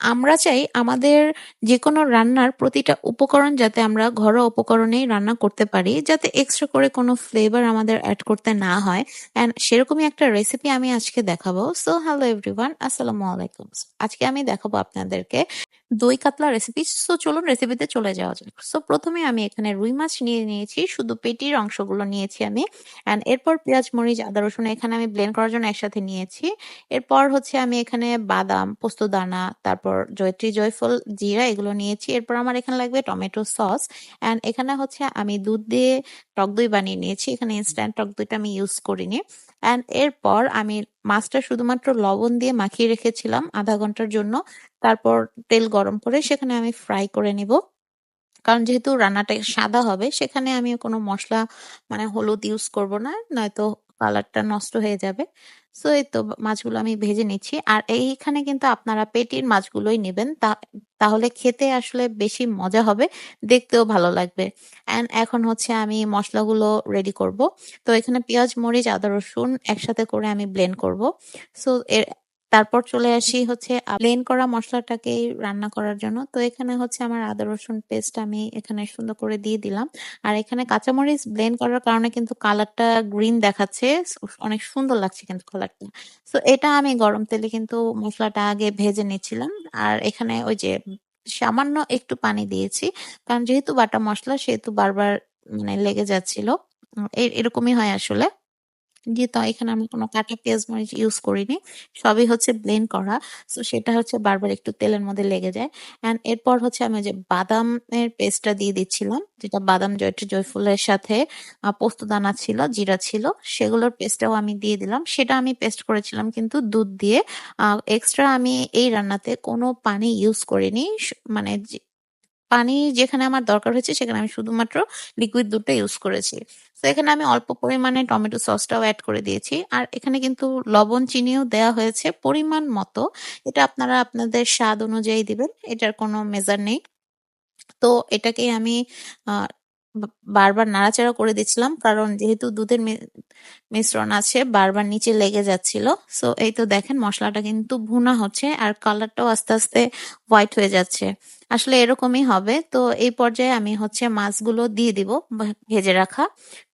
আমরা চাই আমাদের যেকোনো রান্নার প্রতিটা উপকরণ যাতে আমরা ঘরোয়া উপকরণেই রান্না করতে পারি, যাতে এক্সট্রা করে কোনো ফ্লেভার আমাদের এড করতে না হয়। অ্যান্ড সেরকমই একটা রেসিপি আমি আজকে দেখাবো। সো হ্যালো এভরিওয়ান, আসসালামু আলাইকুম। আজকে আমি দেখাবো আপনাদেরকে দই কাতলা রেসিপি। সো চলুন রেসিপিতে চলে যাওয়া যাক। সো প্রথমে আমি এখানে রুই মাছ নিয়ে নিয়েছি, শুধু পেটির অংশগুলো নিয়েছি আমি। অ্যান্ড এরপর পেঁয়াজ মরিচ আদা রসুন এখানে আমি ব্লেন্ড করার জন্য একসাথে নিয়েছি। এরপর হচ্ছে আমি এখানে বাদাম, পোস্তদানা, তারপর জয়ত্রী, জয়ফল, জিরা এগুলো নিয়েছি। এরপর আমার এখানে লাগবে টমেটো সস। অ্যান্ড এখানে হচ্ছে আমি দুধ দিয়ে টক দই বানিয়ে নিয়েছি। এখানে ইনস্ট্যান্ট টক দইটা আমি ইউজ করিনি। অ্যান্ড এরপর আমি মাছটা শুধুমাত্র লবণ দিয়ে মাখিয়ে রেখেছিলাম ০.৫ ঘন্টার জন্য। তারপর তেল গরম করে সেখানে আমি ফ্রাই করে নিব। কারণ যেহেতু রান্নাটা সাদা হবে সেখানে আমি কোনো মসলা মানে হলুদ ইউজ করব না, নয়তো কালারটা নষ্ট হয়ে যাবে। সো এই তো মাছগুলো আমি ভেজে নিচ্ছি। আর এইখানে কিন্তু আপনারা পেটির মাছগুলোই নেবেন, তাহলে খেতে আসলে বেশি মজা হবে, দেখতেও ভালো লাগবে। এন্ড এখন হচ্ছে আমি মশলাগুলো রেডি করব। তো এখানে পেঁয়াজ মরিচ আদা রসুন একসাথে করে আমি ব্লেন্ড করব। সো তারপর চলে আসি হচ্ছে ব্লেন্ড করা মসলাটাকে রান্না করার জন্য। তো এখানে হচ্ছে আমার আদা রসুন পেস্ট আমি এখানে সুন্দর করে দিয়ে দিলাম। আর এখানে কাঁচামরিচ ব্লেন্ড করার কারণে কিন্তু কালারটা গ্রিন দেখাচ্ছে। অনেক সুন্দর লাগছে কিন্তু কালারটা। তো এটা আমি গরম তেলে কিন্তু মসলাটা আগে ভেজে নিচ্ছিলাম। আর এখানে ওই যে সামান্য একটু পানি দিয়েছি। কারণ যেহেতু বাটা মসলা সেহেতু বারবার মানে লেগে যাচ্ছিল। এরকমই হয় আসলে। জি, তো এখানে আমি কোনো কাটা পেঁয়াজ মরিচ ইউজ করিনি। সবই হচ্ছে ব্লেন্ড করা। সো সেটা হচ্ছে বারবার একটু তেলের মধ্যে লেগে যায়। অ্যান্ড এরপর হচ্ছে আমি ওই যে বাদামের পেস্টটা দিয়ে দিচ্ছিলাম। যেটা বাদাম জয়ত্রী জয়ফলের সাথে পোস্তদানা ছিল, জিরা ছিল। সেগুলোর পেস্টটাও আমি দিয়ে দিলাম। সেটা আমি পেস্ট করেছিলাম কিন্তু দুধ দিয়ে। এক্সট্রা আমি এই রান্নাতে কোনো পানি ইউজ করিনি। মানে পানি যেখানে আমার দরকার হয়েছে সেখানে আমি শুধুমাত্র লিকুইড দুধটা ইউজ করেছি। তো এখানে আমি অল্প পরিমাণে টমেটো সসটাও এড করে দিয়েছি। আর এখানে কিন্তু লবণ চিনিও দেওয়া হয়েছে পরিমাণ মতো। এটা আপনারা আপনাদের স্বাদ অনুযায়ী দিবেন। এটার কোনো মেজার নেই। তো এটাকে আমি আ বা বারবার নাড়াচাড়া করে দিচ্ছিলাম। কারণ যেহেতু দুধের মিশ্রণ আছে বারবার নিচে লেগে যাচ্ছিল। সো এই তো দেখেন মসলাটা কিন্তু ভুনা হচ্ছে আর কালারটাও আস্তে, আস্তে হোয়াইট হয়ে যাচ্ছে। আসলে এরকমই হবে। তো এই পর্যায়ে আমি হচ্ছে মাছগুলো দিয়ে দিব ভেজে রাখা।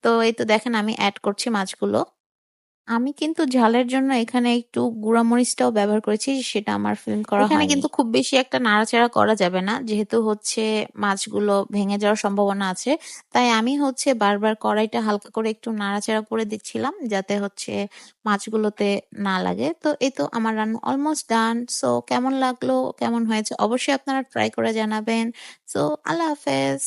তো এই তো দেখেন আমি এড করছি মাছগুলো। আমি কিন্তু ঝালের জন্য এখানে একটু গুঁড়া মরিচটাও ব্যবহার করেছি, সেটা আমার ফিল্ম করা এখানে হয়নি। কিন্তু খুব বেশি একটা নাড়াচাড়া করা যাবে না, যেহেতু হচ্ছে মাছগুলো ভেঙে যাওয়ার সম্ভাবনা আছে। তাই আমি হচ্ছে বারবার কড়াইটা হালকা করে একটু নাড়াচাড়া করে দিচ্ছিলাম যাতে হচ্ছে মাছগুলোতে না লাগে। তো এই তো আমার রান্না অলমোস্ট ডান। সো কেমন লাগলো, কেমন হয়েছে অবশ্যই আপনারা ট্রাই করে জানাবেন। সো আল্লাহ হাফেজ।